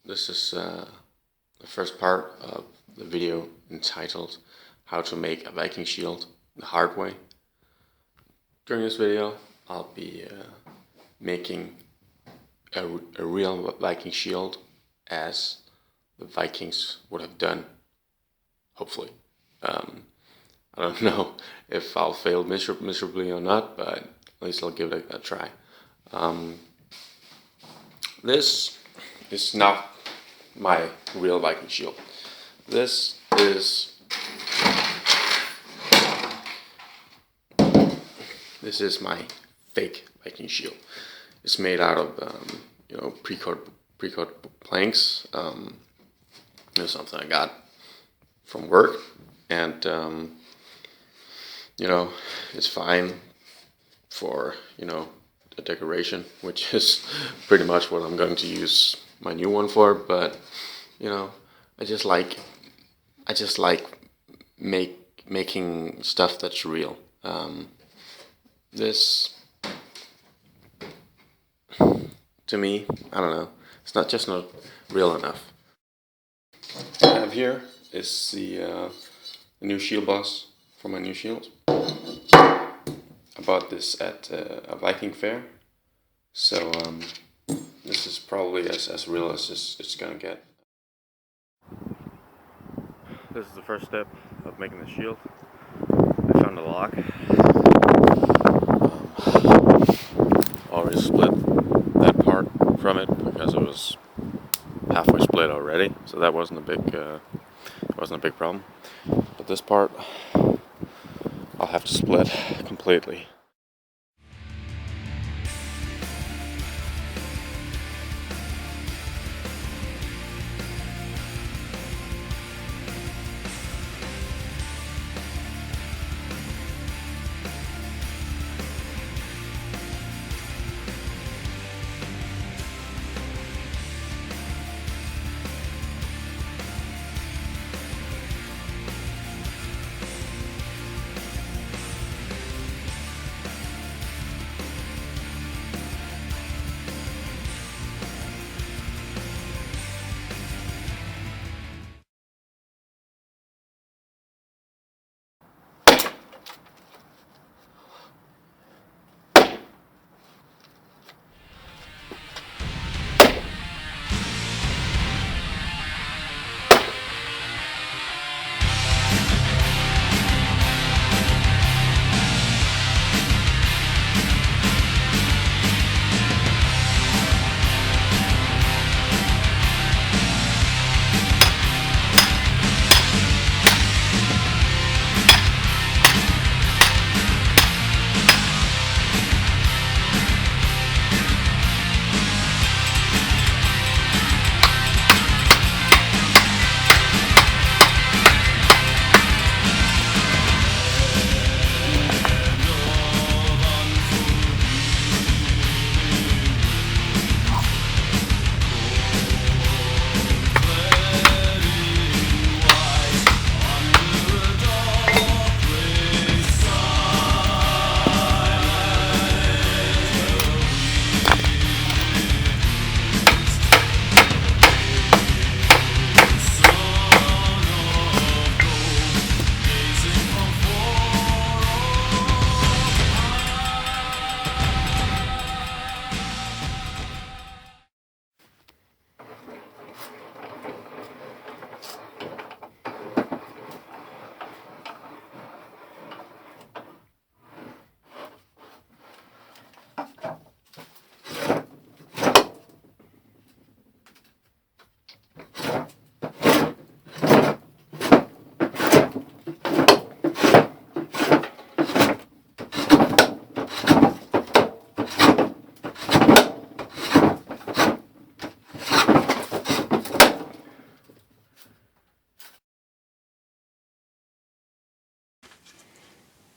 This is the first part of the video entitled How to Make a Viking Shield the Hard Way. During this video I'll be making a real Viking shield as the Vikings would have done, hopefully. I don't know if I'll fail miserably or not, but at least I'll give it a try. This is not my real Viking shield. This is my fake Viking shield. It's made out of pre-cut planks. It's something I got from work, and it's fine for a decoration, which is pretty much what I'm going to use my new one for. But I just like making stuff that's real. This, to me, I don't know, it's not real enough. What I have here is the new shield boss for my new shield. I bought this at a Viking fair, so this is probably as real as it's gonna get. This is the first step of making the shield. I found a lock. Already split that part from it because it was halfway split already, so that wasn't a big problem. But this part, I'll have to split completely.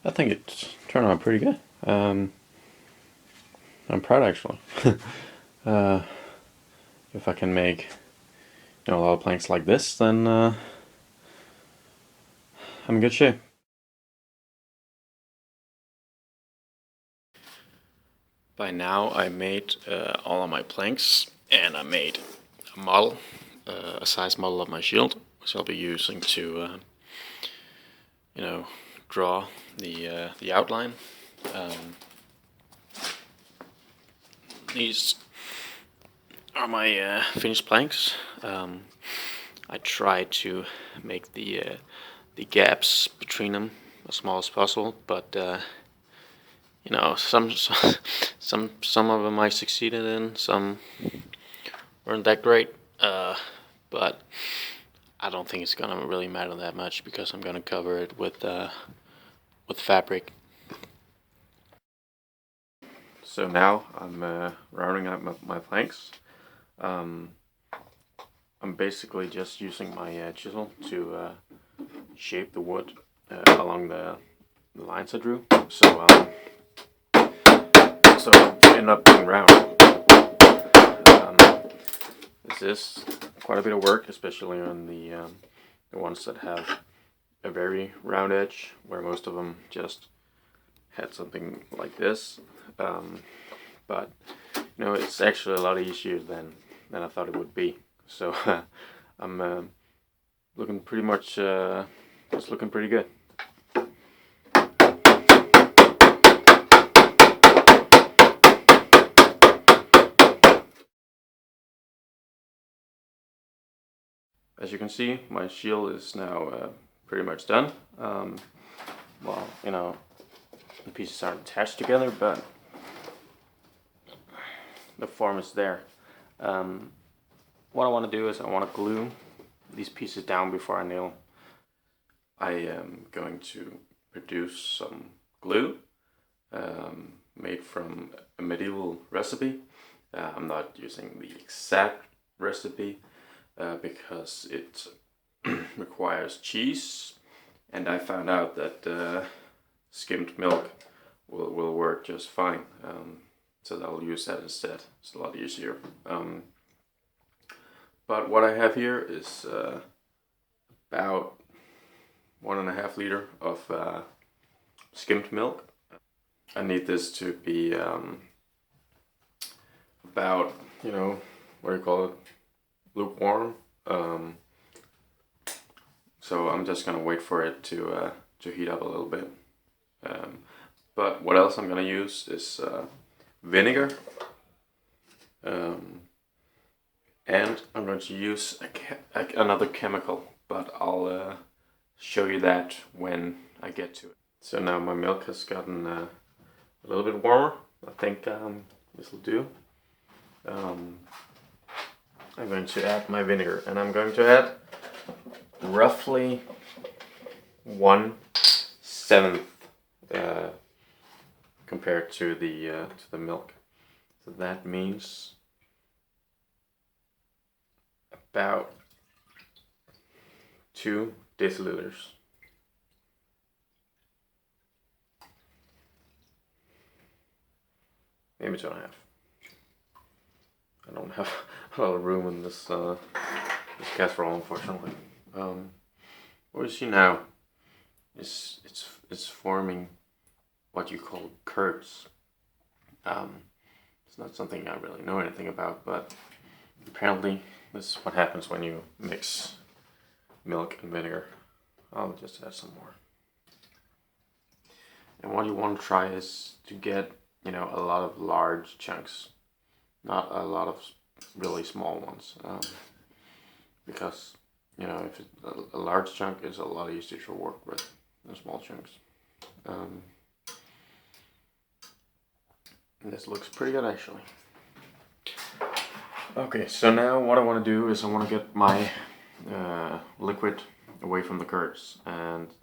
I think it's turned out pretty good. I'm proud, actually. If I can make a lot of planks like this, then I'm in good shape. By now I made all of my planks, and I made a model a size model of my shield, which I'll be using to, draw the outline. These are my finished planks. I try to make the gaps between them as small as possible, but some of them I succeeded in, some weren't that great. But I don't think it's gonna really matter that much because I'm gonna cover it with fabric. So now I'm rounding out my planks. I'm basically just using my chisel to shape the wood along the lines I drew. So end up being round. This is quite a bit of work, especially on the ones that have a very round edge, where most of them just had something like this. But it's actually a lot easier than I thought it would be. So I'm looking pretty much it's looking pretty good. As you can see, my shield is now pretty much done. Well, the pieces aren't attached together, but the form is there. What I want to do is I want to glue these pieces down before I nail. I am going to produce some glue made from a medieval recipe. I'm not using the exact recipe because it requires cheese, and I found out that skimmed milk will work just fine. So I'll use that instead. It's a lot easier. But what I have here is about 1.5 liters of skimmed milk. I need this to be about, what do you call it, lukewarm. So I'm just gonna wait for it to heat up a little bit. But what else I'm gonna use is vinegar, and I'm going to use another chemical, but I'll show you that when I get to it. So now my milk has gotten a little bit warmer. I think this will do. I'm going to add my vinegar, and I'm going to add roughly 1/7 compared to the milk. So that means about 2 deciliters. Maybe 2.5. I don't have a lot of room in this casserole, unfortunately. What you see now is it's forming what you call curds. It's not something I really know anything about, but apparently this is what happens when you mix milk and vinegar. I'll just add some more. And what you want to try is to get, a lot of large chunks, not a lot of really small ones, because if a large chunk is a lot easier to work with than small chunks. And this looks pretty good, actually. Okay, so now what I want to do is I want to get my liquid away from the curds, and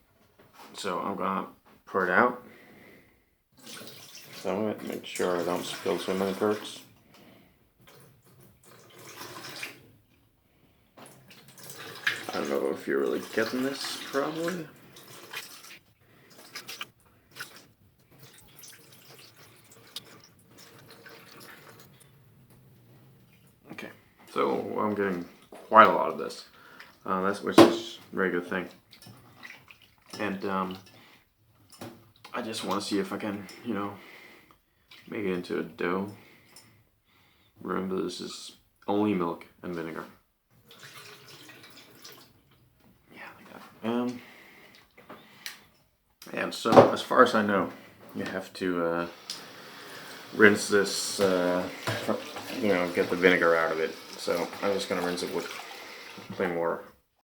so I'm gonna pour it out. Some of it, make sure I don't spill too many curds. I don't know if you're really getting this, probably. Okay, so I'm getting quite a lot of this, which is a very good thing. And I just want to see if I can, make it into a dough. Remember, this is only milk and vinegar. And so, as far as I know, you have to rinse this, get the vinegar out of it. So I'm just gonna rinse it with plain water.